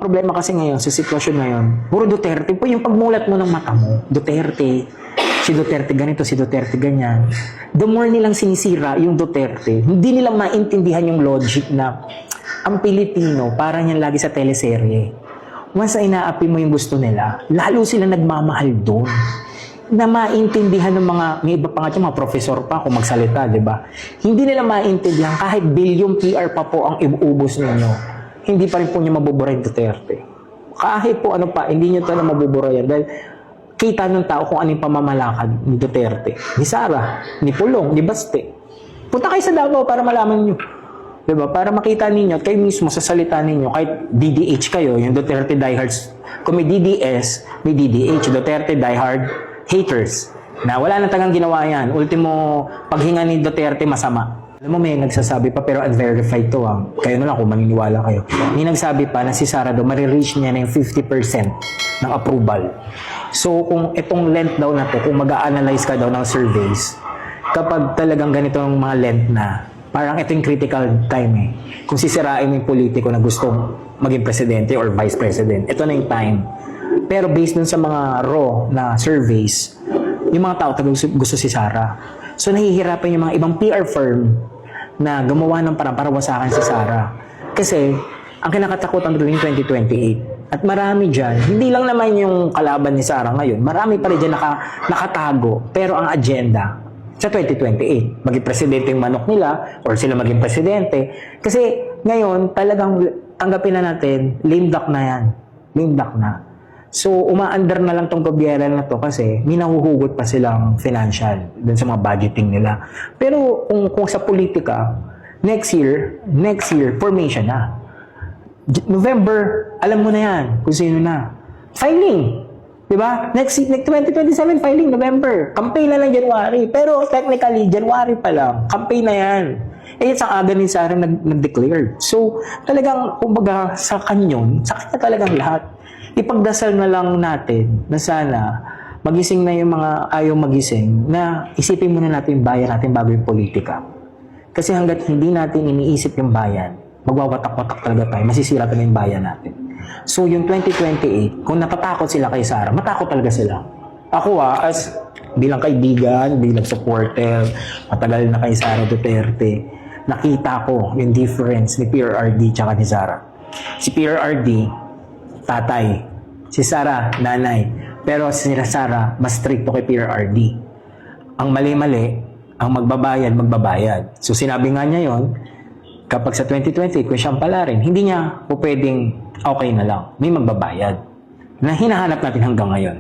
Problema kasi ngayon, sa sitwasyon ngayon, puro Duterte po yung pagmulat mo ng mata mo. Duterte, si Duterte ganito, si Duterte ganyan. The more nilang sinisira yung Duterte, hindi nila maintindihan yung logic na ang Pilipino, parang yan lagi sa teleserye. Once na inaapi mo yung gusto nila, lalo sila nagmamahal doon. Na maintindihan ng mga, may iba pa nga dyan, mga professor pa kung magsalita, di ba? Hindi nila maintindihan kahit bilyong PR pa po ang iubos ninyo. Hindi pa rin po niya mabubura yung Duterte. Kahit po ano pa, hindi niyo talaga mabubura yan. Dahil kita ng tao kung anong pamamalakad ni Duterte, ni Sara, ni Pulong, ni Baste. Punta kayo sa Davao para malaman niyo. Diba? Para makita ninyo at kayo mismo sa salita ninyo, kahit DDH kayo, yung Duterte diehards, kung may DDS, may DDH, Duterte diehard haters. Na wala nang tagang ginawa yan. Ultimo, paghinga ni Duterte masama. Alam mo, may nagsasabi pa, pero unverified to ha. Kayo na lang kung maniniwala kayo. May nagsabi pa na si Sara daw, marireach niya na yung 50% ng approval. So, kung itong length daw na to, kung mag-a-analyze ka daw ng surveys, kapag talagang ganito ang mga length na, parang ito yung critical time eh. Kung sisirain mo yung politiko na gustong maging presidente or vice president, ito na yung time. Pero based dun sa mga raw na surveys, yung mga tao gusto si Sara. So, nahihirapan yung mga ibang PR firm na gumawa ng parang para wasakan si Sara. Kasi, ang kinakatakutan doon yung 2028. At marami dyan, hindi lang naman yung kalaban ni Sara ngayon, marami pa rin dyan nakatago. Pero ang agenda, sa 2028, maging presidente yung manok nila or sila maging presidente. Kasi ngayon, talagang tanggapin na natin, lame duck na yan. Lame duck na. So, umaandar na lang tong gobyerno na to kasi may nahuhugot pa silang financial dun sa mga budgeting nila. Pero kung sa politika, next year, formation na. November, alam mo na yan kung sino na. Filing. Diba? Next 2027, filing November. Campaign na lang January. Pero technically, January pa lang. Campaign na yan. Eh, sa aga ni Sara nag-declare. So, talagang, kumbaga, sa kanyon, sa kanya talagang lahat. Ipagdasal na lang natin na sana magising na yung mga ayaw magising na isipin muna natin yung bayan natin bago yung politika. Kasi hanggat hindi natin iniisip yung bayan, magwawatak-watak talaga tayo, masisira talaga yung bayan natin. So, yung 2028, kung natatakot sila kay Sara, matakot talaga sila. Ako as bilang kaibigan, bilang supporter, matagal na kay Sara Duterte, nakita ko yung difference ni PRRD tsaka ni Sara. Si PRRD, tatay. Si Sara, nanay. Pero si Sara, mas stricto kay PRRD. Ang mali-mali, ang magbabayad. So sinabi nga niya yon, kapag sa 2020, kung siyang pala rin, hindi niya po pwedeng okay na lang. May magbabayad. Na hinahanap natin hanggang ngayon.